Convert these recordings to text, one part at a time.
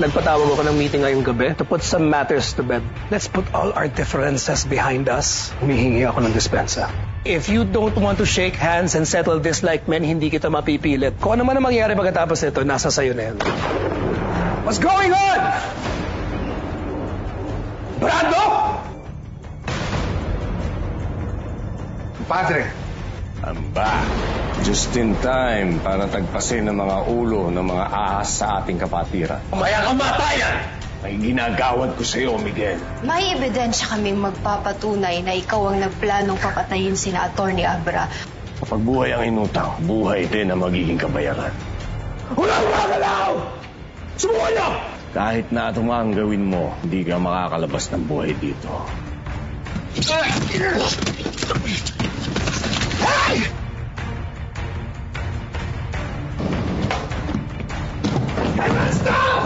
Nagpatawag ako ng meeting ngayong gabi to put some matters to bed. Let's put all our differences behind us. Humihingi ako ng dispensa. If you don't want to shake hands and settle this like men, hindi kita mapipilit. Kung ano man ang mangyari pagkatapos nito, nasa sayo na yan. What's going on? Brando! Padre. Amba, just in time para tagpasin ng mga ulo ng mga ahas sa ating kapatiran. Mamaya kamatayan! May ginagawad ko sa iyo, Miguel. May ebidensya kaming magpapatunay na ikaw ang nagplanong papatayin sina Atty. Abra. Kapag buhay ang inutang, buhay din ang magiging kabayaran. Walang magalaw! Subukan niyo! Kahit na ito ang gawin mo, hindi ka makakalabas ng buhay dito. Hey! Stop!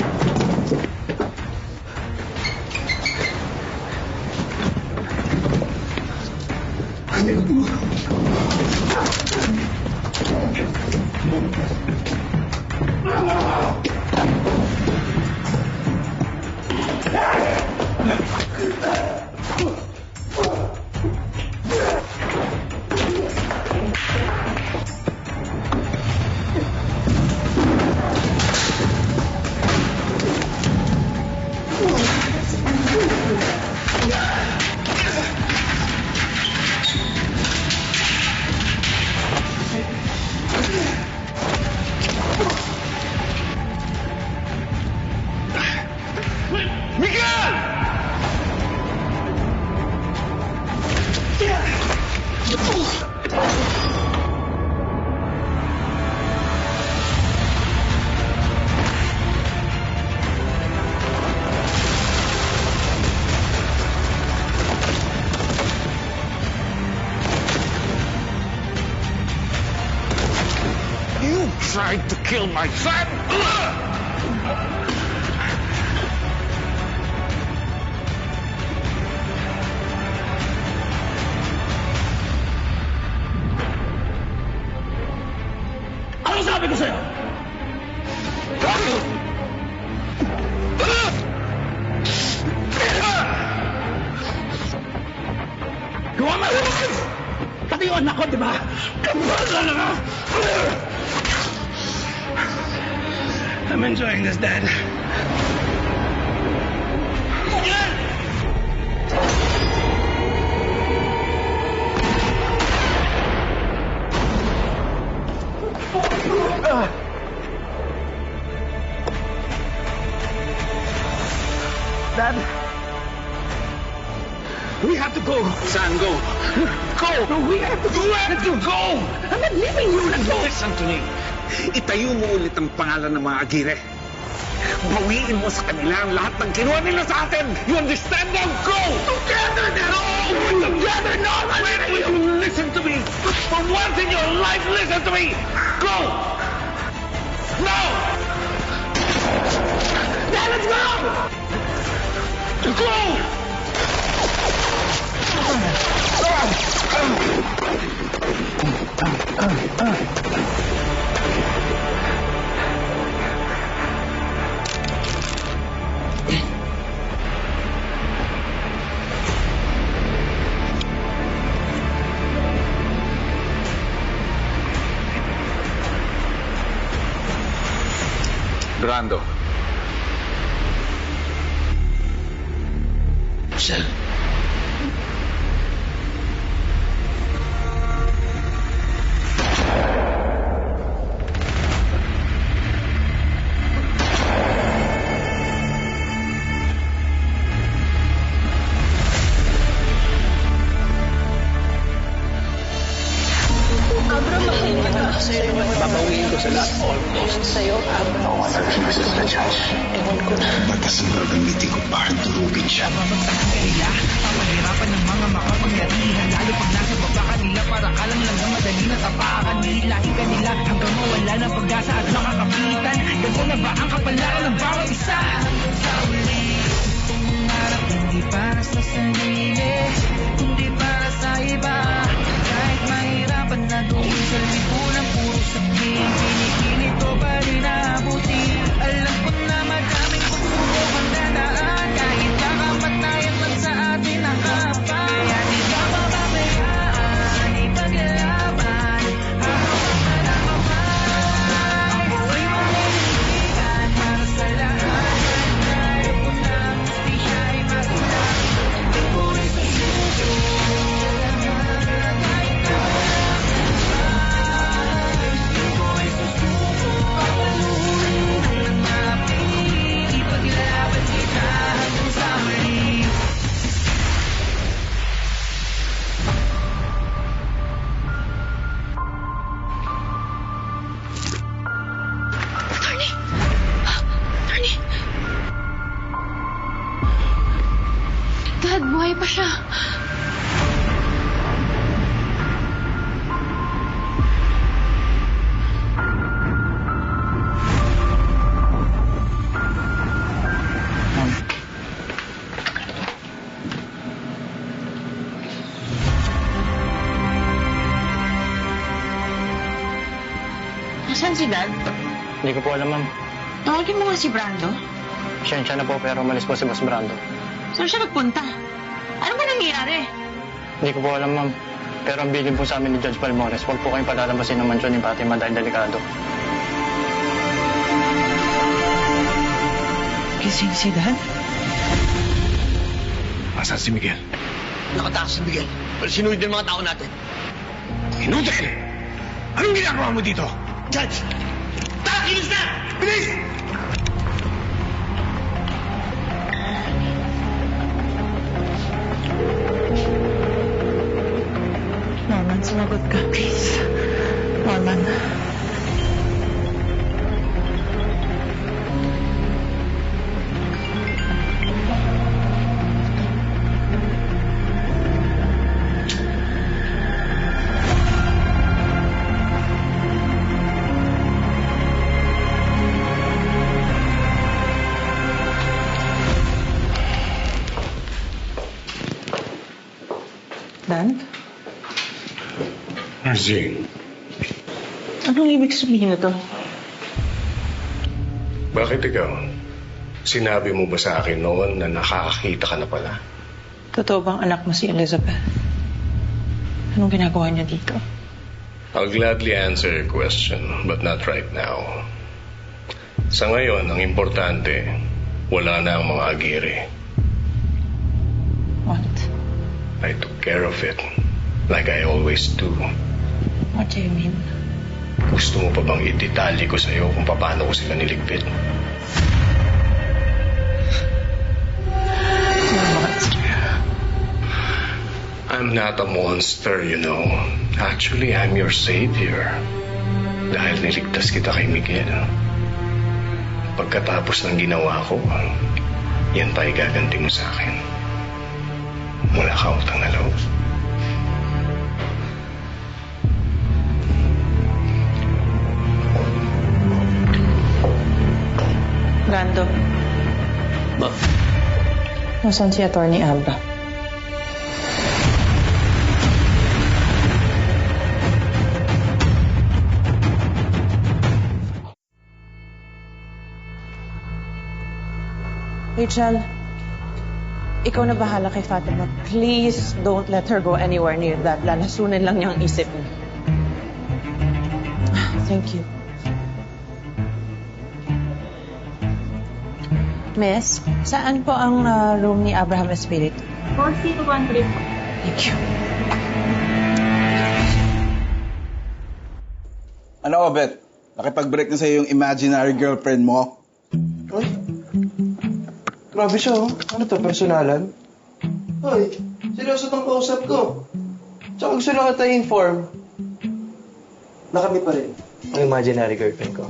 Tried to kill my son! Ano sabi ko sa'yo? Gawa mo! Pati yung anak ko, di ba? Kapal na nga! I'm enjoying this, Dad. Dad? We have to go. San, go. Go! No, we have to go. You have to go! I'm not leaving you. Let's go. Listen to me. Itayo mo ulit ang pangalan ng mga Aguirre. Bawiin mo sa kanila ang lahat ng kinuha nila sa atin. You understand now? Go! Together now! No! Together now! When will you listen to me? For once in your life, listen to me! Go! Now! Dad, let's go! Go! Brando. Sir. Abra, mahal kita. Babawiin ko sila. Almost. Sa'yo, Abra. Mr. Judge. Ewan ko na. Batas ang gagamitin ko para durugin siya. Babagsakan kanila, pamahirapan ng mga makapangyarihan. Lalo pag nasa baba kanila, para kalang lang na madali na tapakan. Nilahin ka nila hanggang mawala ng pag-asa at makakapitan. Ganito na ba ang kapalaran ng bawat isa? Sa uli, pangarap hindi para sa sarili, hindi para sa iba. Kahit mahirapan na gawin sa lipunan, puro sabihin, pinipilit ko pa rin naabuti. Alam ko na madaming Nasaan si Dad? Hindi ko po alam, ma'am. Tawagin mo nga si Brando. Siyensya na po, pero umalis po si Boss Brando. Saan siya nagpunta? Ano ba nangyayari? Hindi ko po alam, ma'am. Pero ang bilin po sa amin ni Judge Palmores, huwag po kayong palalabasin ng mansyon ni Fatima dahil delikado. Gising si Dad? Asan si Miguel? Nakatakas si Miguel. Pero sinunod ng mga tao natin. Inudel! Anong ginagawa mo dito? Judge! Tara, kilos na! Bilis! Norman, sumagot ka, please. Norman. Dan? Jane, Anong ibig sabihin nito? bakit ikaw? Sinabi mo ba sa akin noon na nakakakita ka na pala? Totoo bang anak mo si Elizabeth? Anong ginagawa niya dito? I'll gladly answer your question, but not right now. Sa ngayon, ang importante, wala na ang mga agiri. What? I took care of it, like I always do. What do you mean? Gusto mo pa bang idetalye ko sa'yo kung paano ko sila niligpit? I'm not a monster, you know. Actually, I'm your savior. Dahil niligtas kita kay Miguel. Pagkatapos ng ginawa ko, yan pa igaganti mo sa akin. Wala ka utang na loob. Brando. Ma? Nasaan si Atty. Abra? Rachel, ikaw na bahala kay Fatima. Please don't let her go anywhere near that. Lalasunin lang niya ang isip niya. Thank you. Miss, saan po ang room ni Abraham Espiritu? 4213 po. Thank you. Ano, Obet? Nakipag-break na sa'yo yung imaginary girlfriend mo? Ay, grabe siya, oh. Ano to, personalan? Ay, seryoso tong kausap ko. Tsaka gusto lang kita i-inform na kami pa rin ang imaginary girlfriend ko.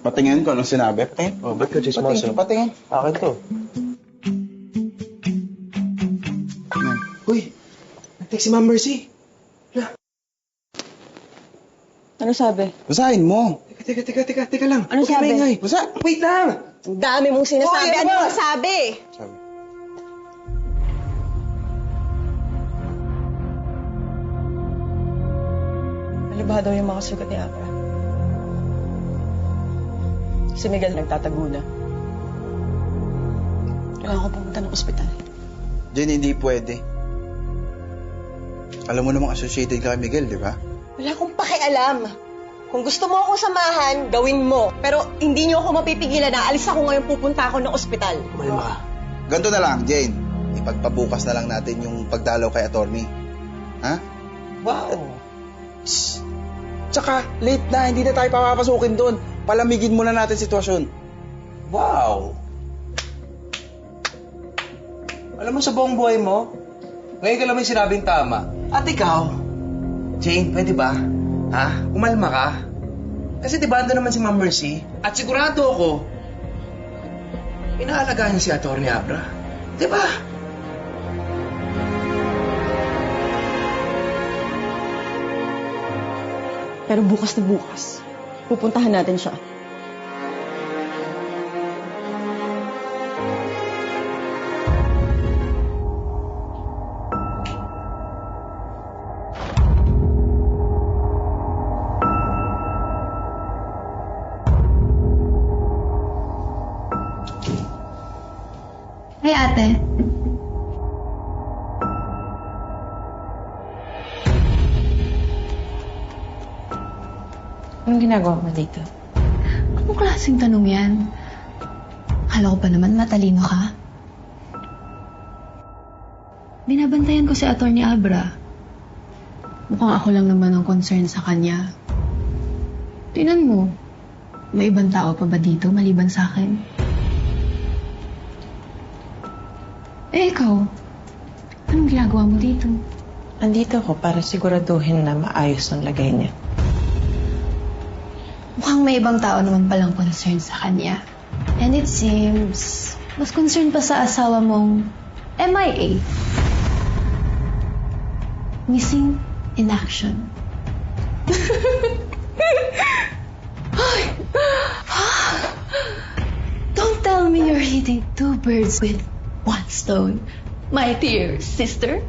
Patingin ko anong sinabi. Patingin. Oh, ba't ka chismoso? Patingin. Akin to. Uy, nag-text si Ma'am Mercy. Ano sabi? Basahin mo. Teka lang. Ano sabi? Maingay. Basa. Wait lang! Ang dami mong sinasabi. Hoy, ano Ano ba? ang sabi? Sabi. Ano ba daw yung mga sugat ni Abra? Si Miguel nagtatago na. Kailangan ko pumunta ng ospital. Jen, hindi pwede. Alam mo namang associated ka kay Miguel, di ba? Wala akong pakialam. Kung gusto mo akong samahan, gawin mo. Pero hindi niyo ako mapipigilan na alis ako ngayon, pupunta ako ng ospital. Malma ka. Ganto na lang, Jane. Ipagpabukas na lang natin yung pagdalaw kay attorney. Ha? Wow! Tsaka, late na. Hindi na tayo papapasukin doon. Palamigin muna natin sitwasyon. Wow! Alam mo sa buong buhay mo, ngayon ka lang may sinabing tama. At ikaw, Jane, pwede ba? Ha? Umalma ka? Kasi diba ando naman si Ma'am Mercy? At sigurado ako, inaalagaan niya si Atty. Abra. Diba? Pero bukas na bukas, pupuntahan natin siya. ate. Anong ginagawa mo dito? Anong klaseng tanong yan? Akala ko pa naman matalino ka. Binabantayan ko si Atty. Abra. Mukhang ako lang naman ang concern sa kanya. Tingnan mo, may ibang tao pa ba dito maliban sa akin? Eh ikaw, anong ginagawa mo dito? Andito ako para siguraduhin na maayos ang lagay niya. Mukhang may ibang tao naman palang concern sa kanya. And it seems, mas concerned pa sa asawa mong MIA. Missing in action. Don't tell me you're hitting two birds with one stone, my dear sister.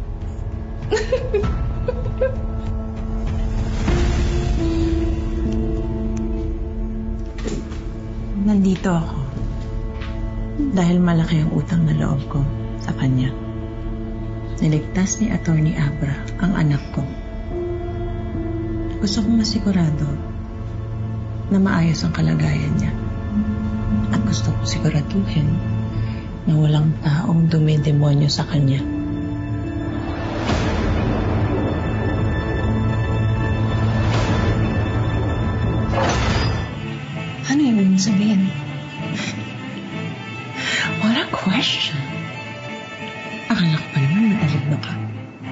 Nandito ako dahil malaki ang utang na loob ko sa kanya. Niligtas ni Atty. Abra ang anak ko. Gusto kong masigurado na maayos ang kalagayan niya. At gusto kong siguraduhin na walang taong dumidemonyo sa kanya. Ano ibig mong sabihin? What a question. Akala ko pa naman matalino ka.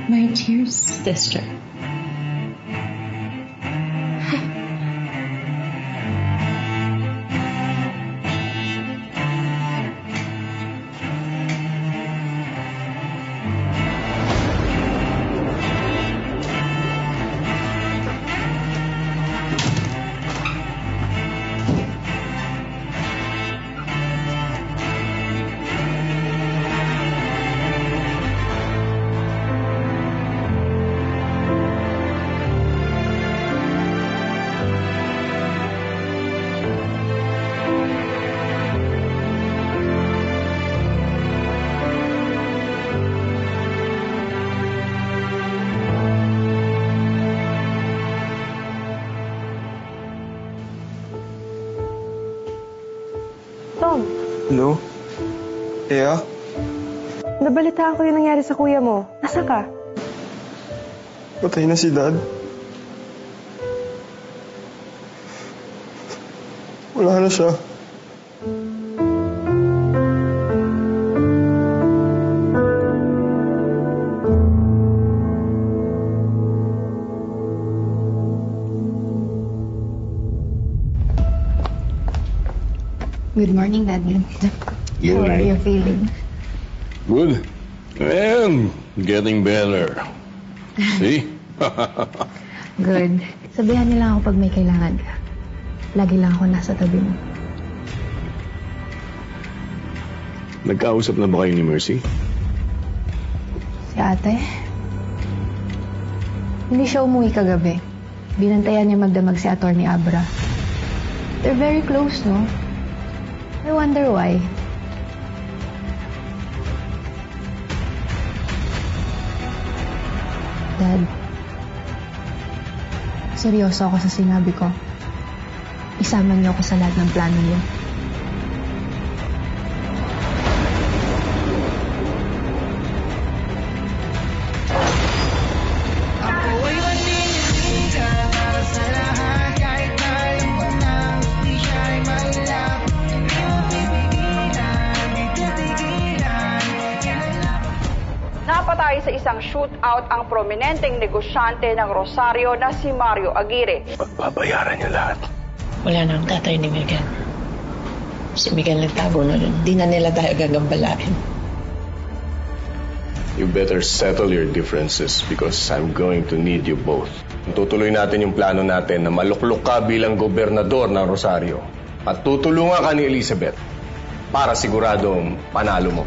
My dear sister. Tom. Hello? Ea? Nabalita ako yung nangyari sa kuya mo. Nasa ka? Patay na si Dad. Wala na siya. Good morning, Daddy. How are you feeling? Good. And getting better. See? Good. Sabihan nila ako pag may kailangan ka. Lagi lang ako nasa tabi mo. Nagkausap na ba kayo ni Mercy? Si ate? Hindi siya umuwi kagabi. Binantayan niya magdamag si Atty. Abra. They're very close, no? I wonder why. Dad, seryoso ako sa sinabi ko. Isama niyo ako sa lahat ng plano niyo. Napatay sa isang shootout ang prominenteng negosyante ng Rosario na si Mario Aguirre. Pagbabayaran niya lahat. Wala na ang tatay ni Miguel. Si Miguel nagtago na rin. Di na nila tayo gagambalain. You better settle your differences because I'm going to need you both. Tutuloy natin yung plano natin na maluklok ka bilang gobernador ng Rosario. At tutulungan ka ni Elizabeth para siguradong panalo mo.